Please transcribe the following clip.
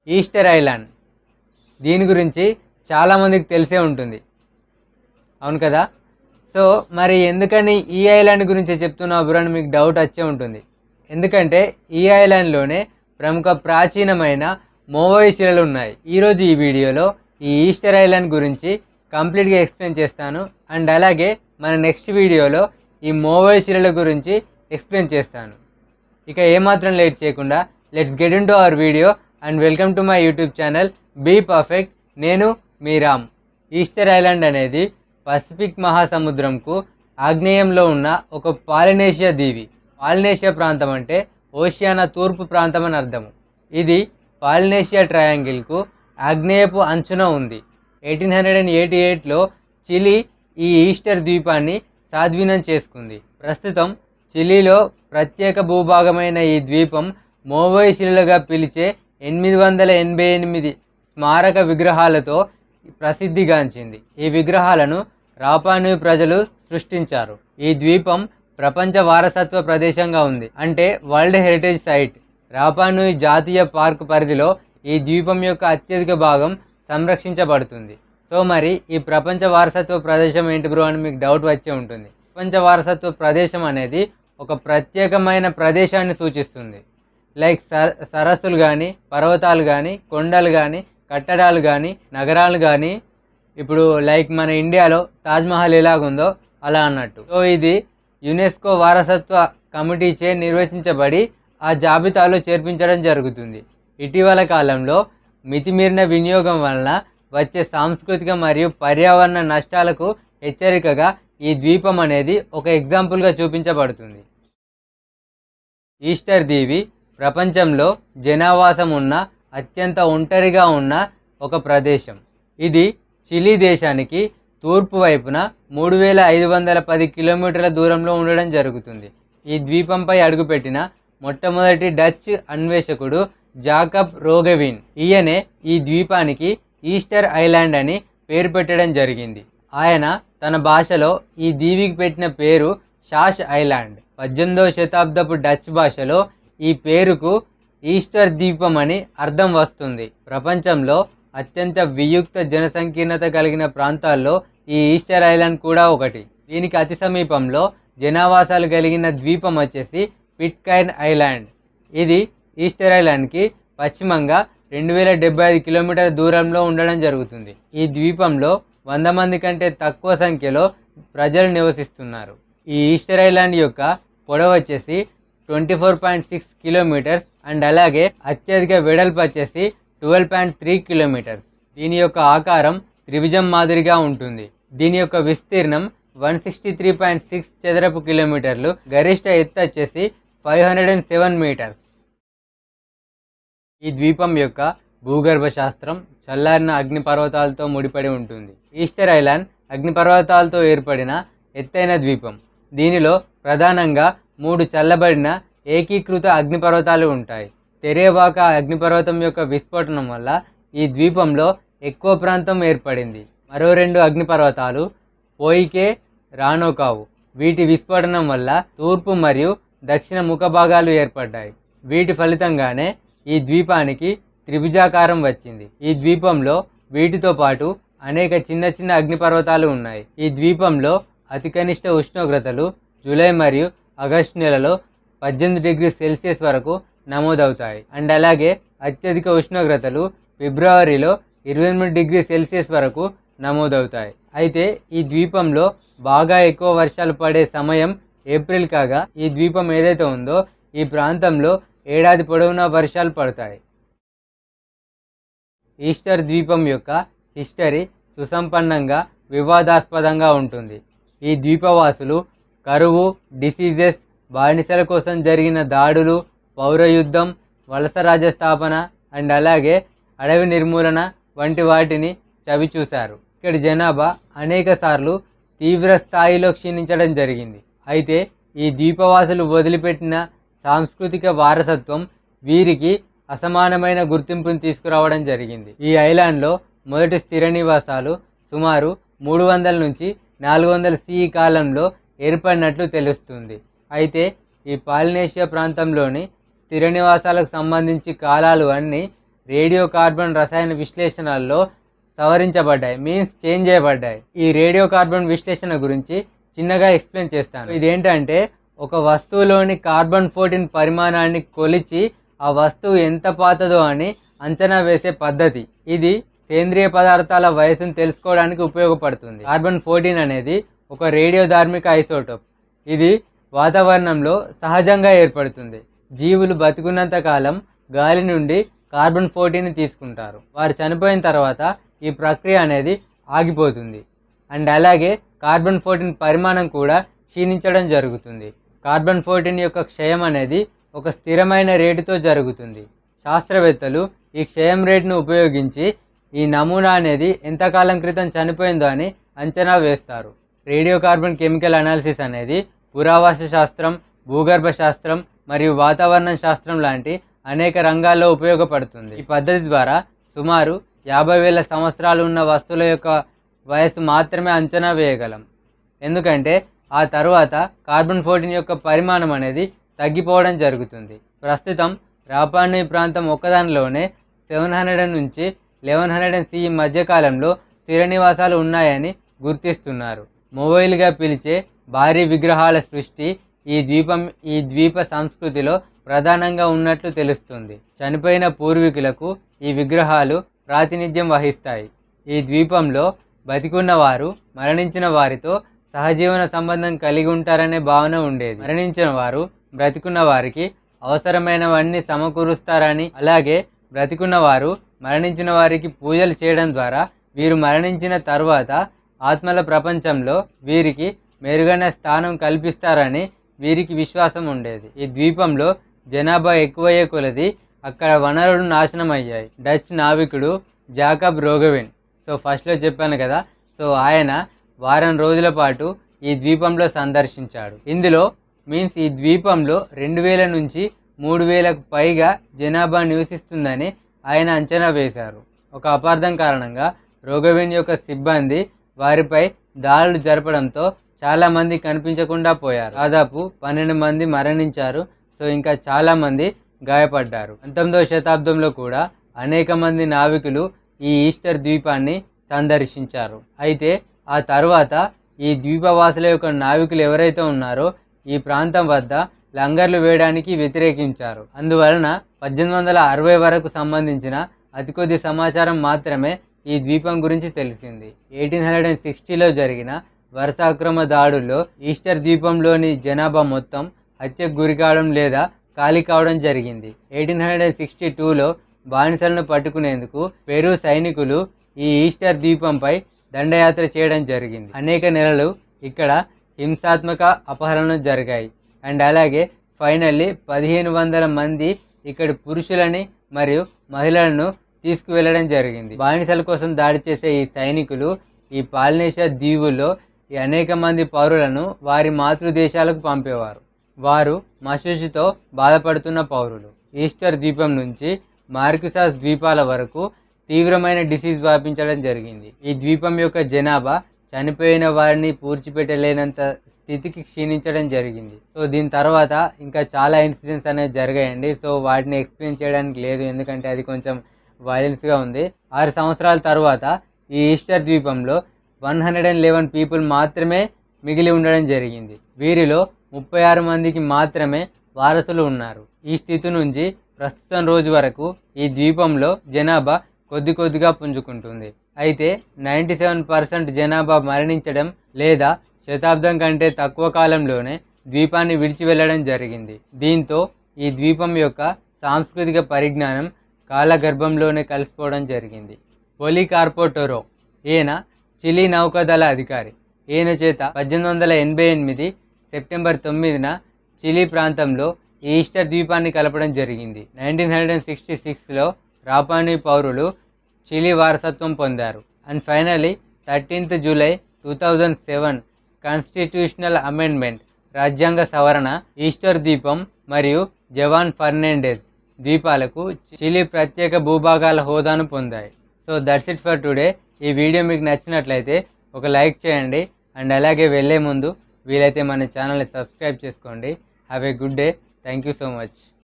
Easter island. దీని గురించి చాలామందికి తెలిసే ఉంటుంది, అవును కదా? సో మరి ఎందుకని ఈ ఐలాండ్ గురించి చెప్తున్నావు బ్రో అని మీకు డౌట్ వచ్చే ఉంటుంది. ఎందుకంటే ఈ ఐలాండ్లోనే ప్రముఖ ప్రాచీనమైన మోవోయి శిలలు ఉన్నాయి. ఈరోజు ఈ వీడియోలో ఈ ఈస్టర్ ఐలాండ్ గురించి కంప్లీట్గా ఎక్స్ప్లెయిన్ చేస్తాను. అండ్ అలాగే మన నెక్స్ట్ వీడియోలో ఈ మోవోయి శిలల గురించి ఎక్స్ప్లెయిన్ చేస్తాను. ఇక ఏమాత్రం లేట్ చేయకుండా let's get into our video and welcome to my YouTube channel be perfect. నేను మీ రామ్. ఈస్టర్ ఐలాండ్ అనేది పసిఫిక్ మహాసముద్రంకు ఆగ్నేయంలో ఉన్న ఒక పాలినేషియా దీవి. పాలినేషియా ప్రాంతం అంటే ఓషియానా తూర్పు ప్రాంతం అని అర్థము. ఇది పాలినేషియా ట్రయాంగిల్కు ఆగ్నేయపు అంచున ఉంది. 1888లో చిలీ ఈ ఈస్టర్ ద్వీపాన్ని స్వాధీనం చేసుకుంది. ప్రస్తుతం చిలీలో ప్రత్యేక భూభాగమైన ఈ ద్వీపం మోవోయి శిలలుగా పిలిచే 888 స్మారక విగ్రహాలతో ప్రసిద్ధిగాంచింది. ఈ విగ్రహాలను రాపానూయి ప్రజలు సృష్టించారు. ఈ ద్వీపం ప్రపంచ వారసత్వ ప్రదేశంగా ఉంది, అంటే వరల్డ్ హెరిటేజ్ సైట్. రాపానూయి జాతీయ పార్క్ పరిధిలో ఈ ద్వీపం యొక్క అత్యధిక భాగం సంరక్షించబడుతుంది. సో మరి ఈ ప్రపంచ వారసత్వ ప్రదేశం ఏంటి బ్రో అని మీకు డౌట్ వచ్చే ఉంటుంది. ప్రపంచ వారసత్వ ప్రదేశం అనేది ఒక ప్రత్యేకమైన ప్రదేశాన్ని సూచిస్తుంది. లైక్ సరస్సులు కానీ, పర్వతాలు కానీ, కొండలు కానీ, కట్టడాలు కానీ, నగరాలు కానీ. ఇప్పుడు లైక్ మన ఇండియాలో తాజ్మహల్ ఎలాగుందో అలా అన్నట్టు. సో ఇది యునెస్కో వారసత్వ కమిటీచే నిర్వచించబడి ఆ జాబితాలో చేర్పించడం జరుగుతుంది. ఇటీవల కాలంలో మితిమీరిన వినియోగం వలన వచ్చే సాంస్కృతిక మరియు పర్యావరణ నష్టాలకు హెచ్చరికగా ఈ ద్వీపం అనేది ఒక ఎగ్జాంపుల్గా చూపించబడుతుంది. ఈస్టర్ దీవి ప్రపంచంలో జనావాసం ఉన్న అత్యంత ఒంటరిగా ఉన్న ఒక ప్రదేశం. ఇది చిలీ దేశానికి తూర్పు వైపున 3510 కిలోమీటర్ల దూరంలో ఉండడం జరుగుతుంది. ఈ ద్వీపంపై అడుగుపెట్టిన మొట్టమొదటి డచ్ అన్వేషకుడు జాకబ్ రోగెవీన్. ఈయనే ఈ ద్వీపానికి ఈస్టర్ ఐలాండ్ అని పేరు పెట్టడం జరిగింది. ఆయన తన భాషలో ఈ దీవికి పెట్టిన పేరు షాష్ ఐలాండ్. 18వ శతాబ్దపు డచ్ భాషలో ఈ పేరుకు ఈస్టర్ ద్వీపం అని అర్థం వస్తుంది. ప్రపంచంలో అత్యంత వియుక్త జనసంకీర్ణత కలిగిన ప్రాంతాల్లో ఈ ఈస్టర్ ఐలాండ్ కూడా ఒకటి. దీనికి అతి సమీపంలో జనావాసాలు కలిగిన ద్వీపం వచ్చేసి పిట్కైర్న్ ఐలాండ్. ఇది ఈస్టర్ ఐలాండ్కి పశ్చిమంగా 2075 కిలోమీటర్ల దూరంలో ఉండడం జరుగుతుంది. ఈ ద్వీపంలో 100 మంది కంటే తక్కువ సంఖ్యలో ప్రజలు నివసిస్తున్నారు. ఈ ఈస్టర్ ఐలాండ్ యొక్క పొడవు వచ్చేసి 24.6 కిలోమీటర్స్ అండ్ అలాగే అత్యధిక వెడల్పు వచ్చేసి 12.3 కిలోమీటర్స్. దీని యొక్క ఆకారం త్రిభుజం మాదిరిగా ఉంటుంది. దీని యొక్క విస్తీర్ణం 163.6 చదరపు కిలోమీటర్లు. గరిష్ట ఎత్తు వచ్చేసి 507 మీటర్స్. ఈ ద్వీపం యొక్క భూగర్భ శాస్త్రం చల్లారిన అగ్నిపర్వతాలతో ముడిపడి ఉంటుంది. ఈస్టర్ ఐలాండ్ అగ్నిపర్వతాలతో ఏర్పడిన ఎత్తైన ద్వీపం. దీనిలో ప్రధానంగా 3 చల్లబడిన ఏకీకృత అగ్నిపర్వతాలు ఉంటాయి. తెరేవాక అగ్నిపర్వతం యొక్క విస్ఫోటనం వల్ల ఈ ద్వీపంలో ఎక్కువ ప్రాంతం ఏర్పడింది. మరో 2 అగ్నిపర్వతాలు పోయికే, రానోకావు. వీటి విస్ఫోటనం వల్ల తూర్పు మరియు దక్షిణ ముఖ భాగాలు ఏర్పడ్డాయి. వీటి ఫలితంగానే ఈ ద్వీపానికి త్రిభుజాకారం వచ్చింది. ఈ ద్వీపంలో వీటితో పాటు అనేక చిన్న చిన్న అగ్నిపర్వతాలు ఉన్నాయి. ఈ ద్వీపంలో అతి కనిష్ట ఉష్ణోగ్రతలు జూలై మరియు ఆగస్టు నెలలో 18 డిగ్రీ సెల్సియస్ వరకు నమోదవుతాయి. అండ్ అలాగే అత్యధిక ఉష్ణోగ్రతలు ఫిబ్రవరిలో 28 డిగ్రీ సెల్సియస్ వరకు నమోదవుతాయి. అయితే ఈ ద్వీపంలో బాగా ఎక్కువ వర్షాలు పడే సమయం ఏప్రిల్ కాగా ఈ ద్వీపం ఏదైతే ఉందో ఈ ప్రాంతంలో ఏడాది పొడవునా వర్షాలు పడతాయి. ఈస్టర్ ద్వీపం యొక్క హిస్టరీ సుసంపన్నంగా వివాదాస్పదంగా ఉంటుంది. ఈ ద్వీపవాసులు కరువు, డిసీజెస్, బానిసల కోసం జరిగిన దాడులు, పౌరయుద్ధం, వలస రాజ్య స్థాపన అండ్ అలాగే అడవి నిర్మూలన వంటి వాటిని చవిచూశారు. ఇక్కడి జనాభా అనేక సార్లు తీవ్ర స్థాయిలో క్షీణించడం జరిగింది. అయితే ఈ ద్వీపవాసులు వదిలిపెట్టిన సాంస్కృతిక వారసత్వం వీరికి అసమానమైన గుర్తింపును తీసుకురావడం జరిగింది. ఈ ఐలాండ్లో మొదటి స్థిర నివాసాలు సుమారు 300 నుంచి 400 CE కాలంలో ఏర్పడినట్లు తెలుస్తుంది. అయితే ఈ పాలినేషియా ప్రాంతంలోని స్థిర నివాసాలకు సంబంధించి కాలాలు అన్నీ రేడియో కార్బన్ రసాయన విశ్లేషణల్లో సవరించబడ్డాయి, మీన్స్ చేంజ్ చేయబడ్డాయి. ఈ రేడియో కార్బన్ విశ్లేషణ గురించి చిన్నగా ఎక్స్ప్లెయిన్ చేస్తాను. ఇదేంటంటే ఒక వస్తువులోని కార్బన్ 14 పరిమాణాన్ని కొలిచి ఆ వస్తువు ఎంత పాతదో అని అంచనా వేసే పద్ధతి. ఇది సేంద్రియ పదార్థాల వయసును తెలుసుకోవడానికి ఉపయోగపడుతుంది. కార్బన్ 14 అనేది ఒక రేడియోధార్మిక ఐసోటోప్. ఇది వాతావరణంలో సహజంగా ఏర్పడుతుంది. జీవులు బతికున్నంత కాలం గాలి నుండి కార్బన్ 14ని తీసుకుంటారు. వారు చనిపోయిన తర్వాత ఈ ప్రక్రియ అనేది ఆగిపోతుంది. అండ్ అలాగే కార్బన్ 14 పరిమాణం కూడా క్షీణించడం జరుగుతుంది. కార్బన్ 14 యొక్క క్షయం అనేది ఒక స్థిరమైన రేటుతో జరుగుతుంది. శాస్త్రవేత్తలు ఈ క్షయం రేటును ఉపయోగించి ఈ నమూనా అనేది ఎంతకాలం క్రితం చనిపోయిందో అని అంచనా వేస్తారు. రేడియో కార్బన్ కెమికల్ అనాలిసిస్ అనేది పురావస్తు శాస్త్రం, భూగర్భ శాస్త్రం మరియు వాతావరణ శాస్త్రం లాంటి అనేక రంగాల్లో ఉపయోగపడుతుంది. ఈ పద్ధతి ద్వారా సుమారు 50,000 సంవత్సరాలు ఉన్న వస్తువుల యొక్క వయసు మాత్రమే అంచనా వేయగలం. ఎందుకంటే ఆ తర్వాత కార్బన్ 14 యొక్క పరిమాణం అనేది తగ్గిపోవడం జరుగుతుంది. ప్రస్తుతం రాపానీ ప్రాంతం ఒక్కదానిలోనే 700 నుంచి 1100 CE మధ్యకాలంలో స్థిర నివాసాలు ఉన్నాయని గుర్తిస్తున్నారు. మొబైల్గా పిలిచే భారీ విగ్రహాల సృష్టి ఈ ద్వీప సంస్కృతిలో ప్రధానంగా ఉన్నట్లు తెలుస్తుంది. చనిపోయిన పూర్వీకులకు ఈ విగ్రహాలు ప్రాతినిధ్యం వహిస్తాయి. ఈ ద్వీపంలో బతికున్న వారు మరణించిన వారితో సహజీవన సంబంధం కలిగి ఉంటారనే భావన ఉండేది. మరణించిన వారు బ్రతికున్న వారికి అవసరమైనవన్నీ సమకూరుస్తారని, అలాగే బ్రతికున్న వారు మరణించిన వారికి పూజలు చేయడం ద్వారా వీరు మరణించిన తర్వాత ఆత్మల ప్రపంచంలో వీరికి మెరుగైన స్థానం కల్పిస్తారని వీరికి విశ్వాసం ఉండేది. ఈ ద్వీపంలో జనాభా ఎక్కువయ్యే కొలది అక్కడ వనరులు నాశనం అయ్యాయి. డచ్ నావికుడు జాకబ్ రోగెవెన్, ఫస్ట్లో చెప్పాను కదా, ఆయన వారం రోజుల పాటు ఈ ద్వీపంలో సందర్శించాడు. ఇందులో మీన్స్ ఈ ద్వీపంలో 2000 నుంచి 3000కు పైగా జనాభా నివసిస్తుందని ఆయన అంచనా వేశారు. ఒక అపార్థం కారణంగా రోగెవెన్ యొక్క సిబ్బంది వారిపై దాడులు జరపడంతో చాలామంది కనిపించకుండా పోయారు. దాదాపు 12 మంది మరణించారు. ఇంకా చాలామంది గాయపడ్డారు. 19వ శతాబ్దంలో కూడా అనేక మంది నావికులు ఈ ఈస్టర్ ద్వీపాన్ని సందర్శించారు. అయితే ఆ తర్వాత ఈ ద్వీపవాసుల యొక్క నావికులు ఎవరైతే ఉన్నారో ఈ ప్రాంతం వద్ద లంగర్లు వేయడానికి వ్యతిరేకించారు. అందువలన 1860 వరకు సంబంధించిన అతి కొద్ది సమాచారం మాత్రమే ఈ ద్వీపం గురించి తెలిసింది. 1860లో జరిగిన వరుసాక్రమ దాడుల్లో ఈస్టర్ ద్వీపంలోని జనాభా మొత్తం హత్యకు గురికావడం లేదా ఖాళీ కావడం జరిగింది. 1862లో బానిసలను పట్టుకునేందుకు పెరు సైనికులు ఈ ఈస్టర్ ద్వీపంపై దండయాత్ర చేయడం జరిగింది. అనేక నెలలు ఇక్కడ హింసాత్మక అపహరణలు జరిగాయి. అండ్ అలాగే ఫైనల్లీ 1500 మంది ఇక్కడి పురుషులని మరియు మహిళలను తీసుకువెళ్ళడం జరిగింది. బానిసల కోసం దాడి చేసే ఈ సైనికులు ఈ పాలినేషియా దీవుల్లో ఈ అనేక మంది పౌరులను వారి మాతృదేశాలకు పంపేవారు. వారు మశూషితో బాధపడుతున్న పౌరులు. ఈస్టర్ ద్వీపం నుంచి మార్క్విసాస్ ద్వీపాల వరకు తీవ్రమైన డిసీజ్ వ్యాపించడం జరిగింది. ఈ ద్వీపం యొక్క జనాభా చనిపోయిన వారిని పూడ్చిపెట్టలేనంత స్థితికి క్షీణించడం జరిగింది. దీని తర్వాత ఇంకా చాలా ఇన్సిడెంట్స్ అనేవి జరిగాయండి. వాటిని ఎక్స్ప్లెయిన్ చేయడానికి లేదు, ఎందుకంటే అది కొంచెం వైలెన్స్గా ఉంది. 6 సంవత్సరాల తర్వాత ఈ ఈస్టర్ ద్వీపంలో 111 పీపుల్ మాత్రమే మిగిలి ఉండడం జరిగింది. వీరిలో 36 మందికి మాత్రమే వారసులు ఉన్నారు. ఈ స్థితి నుంచి ప్రస్తుతం రోజు వరకు ఈ ద్వీపంలో జనాభా కొద్దిగా పుంజుకుంటుంది. అయితే 97% జనాభా మరణించడం లేదా శతాబ్దం కంటే తక్కువ కాలంలోనే ద్వీపాన్ని విడిచి వెళ్ళడం జరిగింది. దీంతో ఈ ద్వీపం యొక్క సాంస్కృతిక పరిజ్ఞానం కాలగర్భంలోనే కలిసిపోవడం జరిగింది. పొలికార్పో టోరో, ఈయన చిలీ నౌకాదళ అధికారి. ఈయన చేత 1888 సెప్టెంబర్ 9న చిలీ ప్రాంతంలో ఈస్టర్ ద్వీపాన్ని కలపడం జరిగింది. 1966లో రాపానీ పౌరులు చిలీ వారసత్వం పొందారు. And finally 13th July 2007 constitutional amendment రాజ్యాంగ సవరణ ఈస్టర్ ద్వీపం మరియు జవాన్ ఫెర్నాండెజ్ ద్వీపాలకు చిలీ ప్రత్యేక భూభాగాల హోదాను పొందాయి. That's it for today. ఈ వీడియో మీకు నచ్చినట్లయితే ఒక లైక్ చేయండి. అండ్ అలాగే వెళ్ళే ముందు వీలైతే మన ఛానల్ని సబ్స్క్రైబ్ చేసుకోండి. Have a good day. Thank you so much.